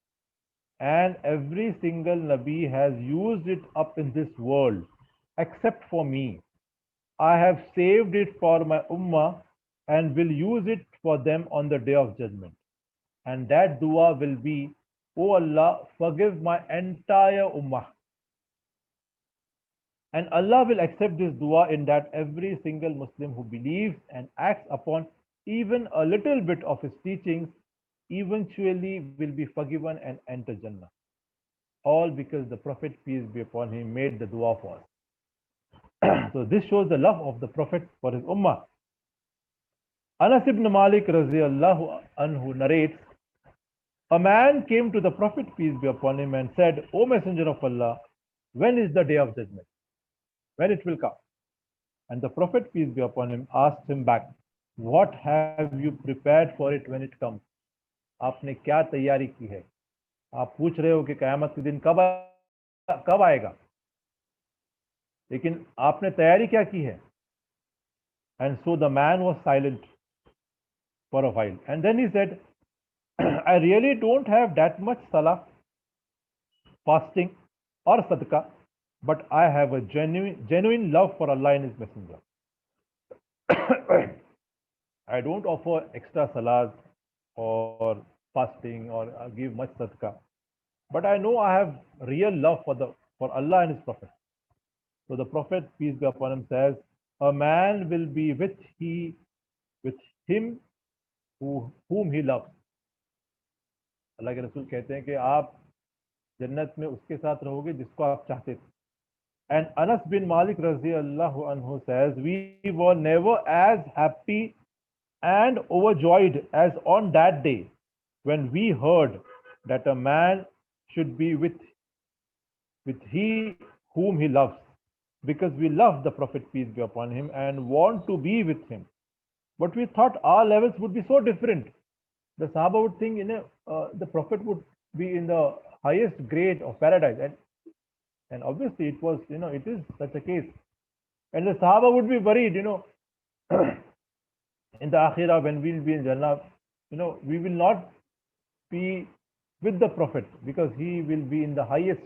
Speaker 1: And every single Nabi has used it up in this world, except for me. I have saved it for my ummah and will use it for them on the day of judgment. And that dua will be, "O Allah, forgive my entire ummah." And Allah will accept this dua in that every single Muslim who believes and acts upon even a little bit of his teachings eventually will be forgiven and enter Jannah. All because the Prophet, peace be upon him, made the dua for us. So this shows the love of the Prophet for his ummah. Anas ibn Malik radiallahu anhu narrates, a man came to the Prophet, peace be upon him, and said, "O Messenger of Allah, when is the day of judgment? When it will come?" And the Prophet, peace be upon him, asked him back, "What have you prepared for it when it comes?" आपने क्या तैयारी की है? आप पूछ रहे हो कि क़यामत के दिन कब आएगा, लेकिन आपने तैयारी क्या की है? And so the man was silent for a while, and then he said, "I really don't have that much salah, fasting, or sadaqah, but I have a genuine love for Allah and His Messenger. I don't offer extra salahs or fasting or give much sadaqah, but I know I have real love for Allah and His Prophet." So the Prophet, peace be upon him, says, "A man will be with him whom he loves." अल्लाह के रसूल कहते हैं कि आप जन्नत में उसके साथ रहोगे जिसको आप चाहते थे. And Anas bin Malik radiallahu anhu says, "We were never as happy and overjoyed as on that day when we heard that a man should be with he whom he loves, because we love the Prophet, peace be upon him, and want to be with him. But we thought our levels would be so different. The Sahaba would think, the Prophet would be in the highest grade of paradise, and obviously it was, it is such a case. And the Sahaba would be worried, in the Akhirah, when we'll be in Jannah, we will not be with the Prophet because he will be in the highest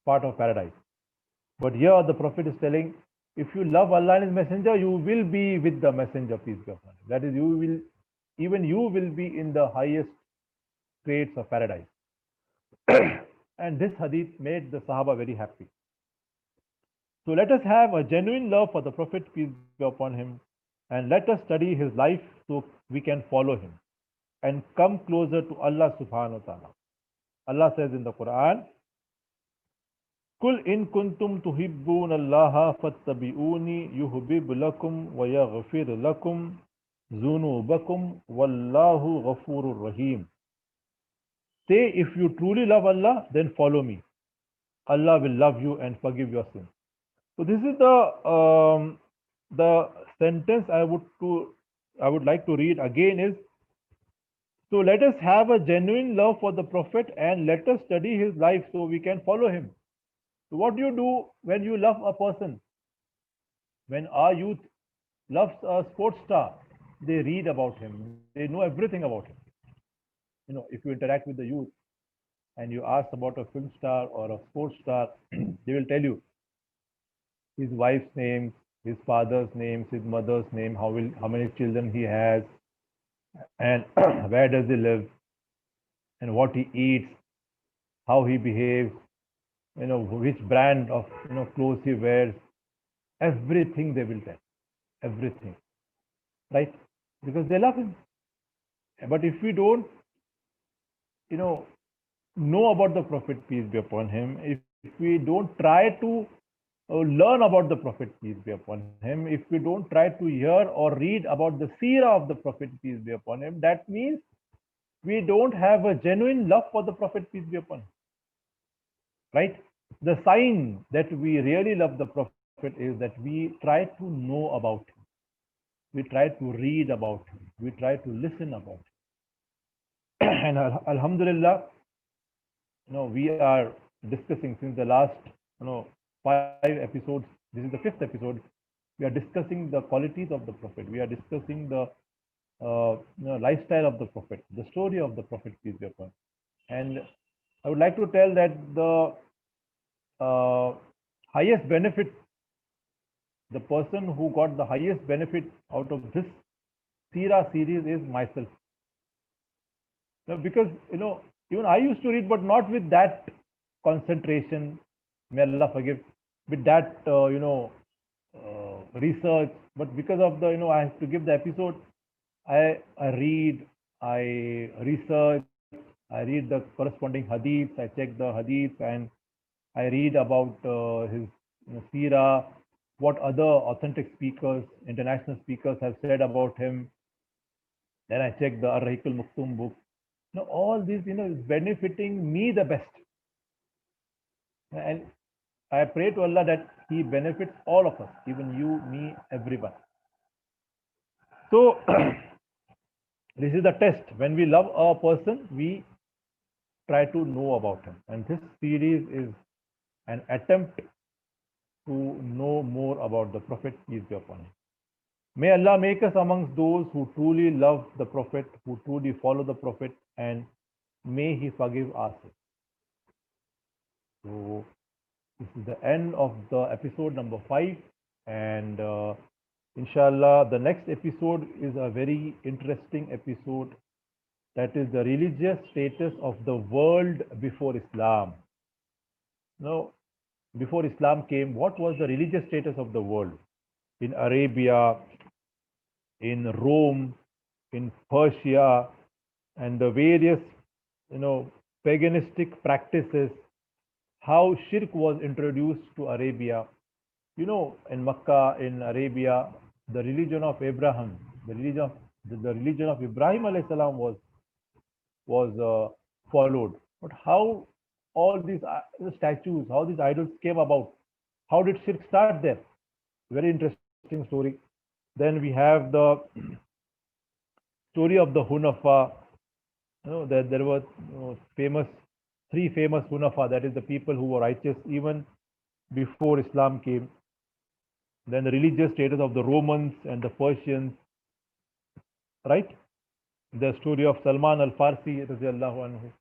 Speaker 1: part of paradise. But here the Prophet is telling, if you love Allah and His Messenger, you will be with the Messenger, peace be upon him. That is, even you will be in the highest grades of paradise. And this hadith made the Sahaba very happy. So let us have a genuine love for the Prophet, peace be upon him, and let us study his life so we can follow him and come closer to Allah subhanahu wa ta'ala. Allah says in the Quran, "Kul in kuntum tuhibbun Allah fattabi'uni yuhbib lakum wa yaghfir lakum zunubakum wallahu ghafurur rahim." Say, if you truly love Allah, then follow me. Allah will love you and forgive your sins. So this is the sentence I would like to read again is, so let us have a genuine love for the Prophet and let us study his life so we can follow him. So what do you do when you love a person? When our youth loves a sports star, they read about him, they know everything about him. If you interact with the youth and you ask about a film star or a sports star, they will tell you his wife's name, his father's name, his mother's name, how many children he has, and where does he live, and what he eats, how he behaves, which brand of clothes he wears. Everything they will tell, everything, right? Because they love him. But if we don't, you know about the Prophet, peace be upon him, if we don't try to learn about the Prophet, peace be upon him, if we don't try to hear or read about the seerah of the Prophet, peace be upon him, that means we don't have a genuine love for the Prophet, peace be upon him, right? The sign that we really love the Prophet is that we try to know about him, we try to read about him, we try to listen about him. And Alhamdulillah, we are discussing since the last, 5 episodes. This is the 5th episode. We are discussing the qualities of the Prophet. We are discussing the lifestyle of the Prophet, the story of the Prophet, peace be upon him. And I would like to tell that the highest benefit, the person who got the highest benefit out of this Sira series is myself. Because, even I used to read, but not with that concentration, may Allah forgive, with that, research. But because of the, I have to give the episode, I read, I research, I read the corresponding hadiths, I check the hadiths, and I read about his seerah, what other authentic speakers, international speakers have said about him. Then I check the Ar-Rahiq al-Maktoum book. All this, is benefiting me the best. And I pray to Allah that He benefits all of us, even you, me, everyone. So, this is the test. When we love a person, we try to know about him. And this series is an attempt to know more about the Prophet, peace be upon him. May Allah make us amongst those who truly love the Prophet, who truly follow the Prophet, and may He forgive us. So, this is the end of the episode number 5. And inshallah, the next episode is a very interesting episode. That is the religious status of the world before Islam. Now, before Islam came, what was the religious status of the world? In Arabia, in Rome, in Persia, and the various, paganistic practices, how shirk was introduced to Arabia. In Makkah, in Arabia, the religion of Abraham, the religion of Ibrahim alayhi salam was followed. But how all these statues, how these idols came about? How did shirk start there? Very interesting story. Then we have the story of the Hunafa. There were three famous Hunafa, that is the people who were righteous even before Islam came. Then the religious status of the Romans and the Persians, right? The story of Salman al-Farsi, radiallahu anhu.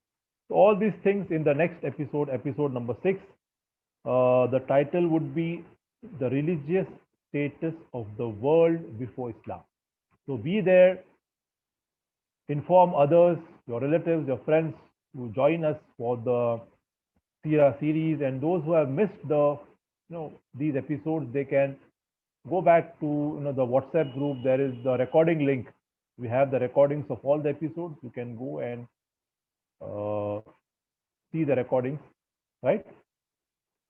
Speaker 1: So all these things in the next episode, episode number 6. The title would be The Religious Status of the World Before Islam. So be there, inform others, your relatives, your friends to join us for the Sira series, and those who have missed these episodes, they can go back to the WhatsApp group. There is the recording link. We have the recordings of all the episodes. You can go and see the recordings, right?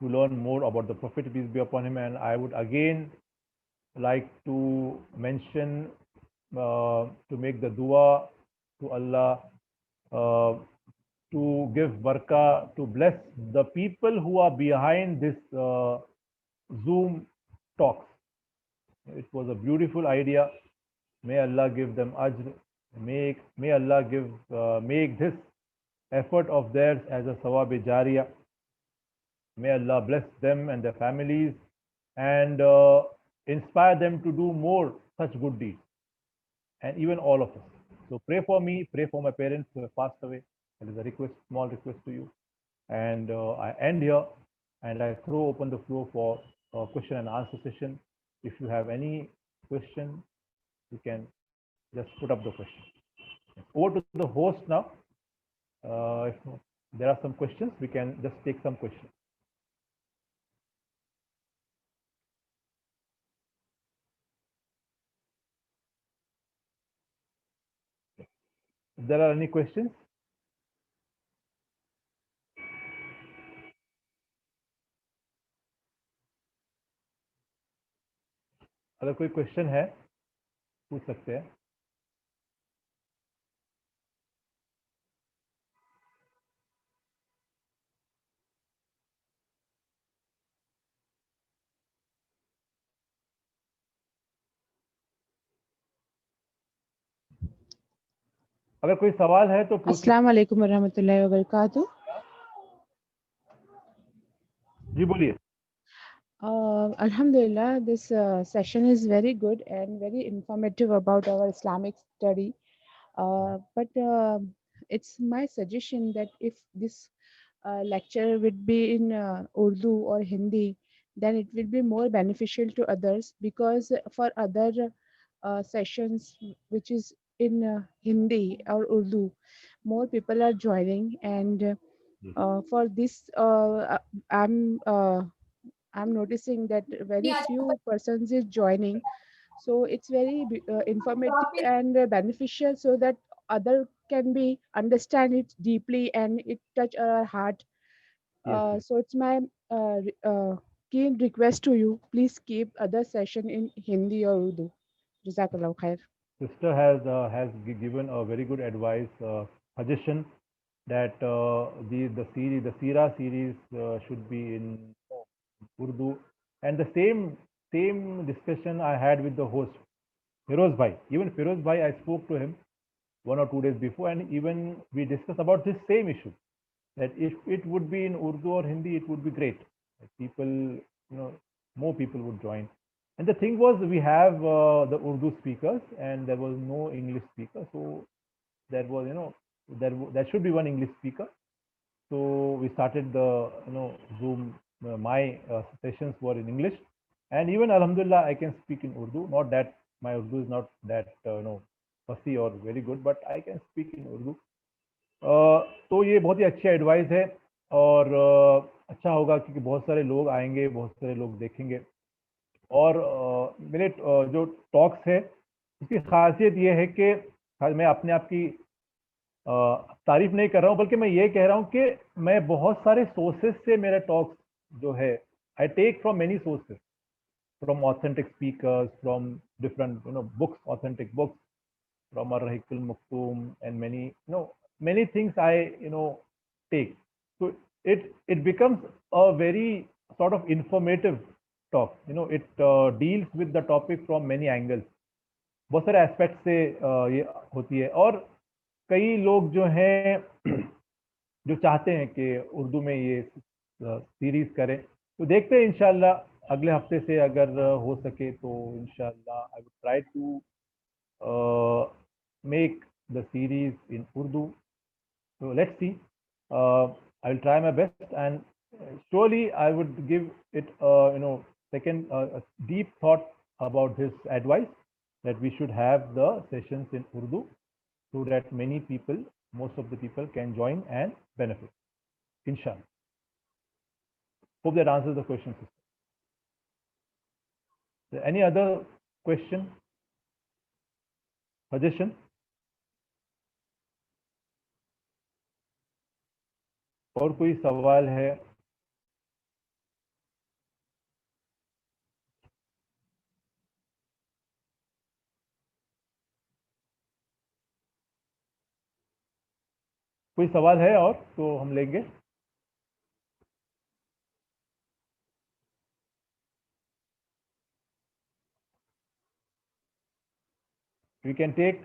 Speaker 1: To learn more about the Prophet, peace be upon him. And I would again like to mention to make the dua to Allah to give barakah, to bless the people who are behind this Zoom talks. It was a beautiful idea. May Allah give them ajr. May Allah make this effort of theirs as a sawab-e jariyah. May Allah bless them and their families. And inspire them to do more such good deeds, and even all of us. So pray for me, pray for my parents who have passed away. That is a request, small request to you. And I end here, and I throw open the floor for a question and answer session. If you have any question, you can just put up the question. Over to the host now. If there are some questions, we can just take some questions. If there are any questions, अगर कोई question है पूछ सकते हैं. अगर कोई सवाल है तो पूछ.
Speaker 2: अस्सलाम वालेकुम वरहमतुल्लाहि वबरकातुह.
Speaker 1: जी बोलिए.
Speaker 2: Alhamdulillah, this session is very good and very informative about our Islamic study. But it's my suggestion that if this lecture would be in Urdu or Hindi, then it will be more beneficial to others, because for other sessions which is in Hindi or Urdu, more people are joining, and for this I'm noticing that very few persons is joining. So it's very informative and beneficial, so that other can be understand it deeply and it touch our heart.
Speaker 1: Yes.
Speaker 2: So it's my keen request to you, please keep other session in Hindi or Urdu. Jazakallah khair.
Speaker 1: Sister has given a very good advice, suggestion that the series, the Sira series, should be in Urdu, and the same discussion I had with the host Firoz Bhai. Even Firoz Bhai, I spoke to him 1 or 2 days before, and even we discussed about this same issue, that if it would be in Urdu or Hindi, it would be great. People, more people would join. And the thing was, we have the Urdu speakers, and there was no English speaker. So there was, there should be one English speaker. So we started the, Zoom. My sessions were in English, and even Alhamdulillah, I can speak in Urdu. Not that my Urdu is not that fussy or very good, but I can speak in Urdu. तो ये बहुत ही अच्छी advice है, और अच्छा होगा क्योंकि बहुत सारे लोग आएंगे, बहुत सारे लोग देखेंगे. और मेरे जो टॉक्स है उसकी खासियत ये है कि मैं अपने आप की तारीफ नहीं कर रहा हूँ, बल्कि मैं ये कह रहा हूँ कि मैं बहुत सारे सोर्सेस से मेरा टॉक्स जो है, I take from many sources, from authentic speakers, from different books, authentic books, from Ar-Rahik al-Maktoum, and many things I take. So it becomes a very sort of informative talk. It deals with the topic from many angles. बहुत सारे aspect से ये होती है. और कई लोग जो हैं जो चाहते हैं कि उर्दू में ये सीरीज करें, तो देखते हैं इंशाल्लाह अगले हफ्ते से अगर हो सके तो इंशाल्लाह I would try to make the series in Urdu. So let's see. I will try my best, and surely I would give it second a deep thought about this advice, that we should have the sessions in Urdu, so that many people, most of the people, can join and benefit. Inshallah. Hope that answers the question, sister. Any other question, suggestion? और कोई सवाल है? कोई सवाल है और तो हम लेंगे. We can take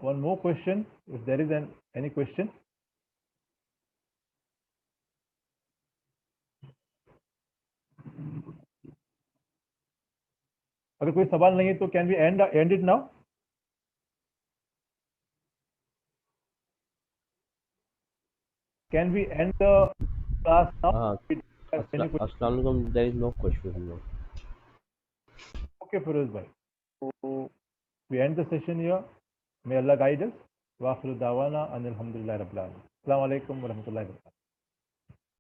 Speaker 1: one more question if there is any question. अगर कोई सवाल नहीं है तो can we end it now? Can we end the class now?
Speaker 3: Assalamu alaikum. There is no question now.
Speaker 1: Okay, Feroz bhai. So we end the session here. May Allah guide us. Wa akhiru dawana and alhamdulillah rabbil alamin. Assalamu alaikum wa rahmatullahi wa barakatuh.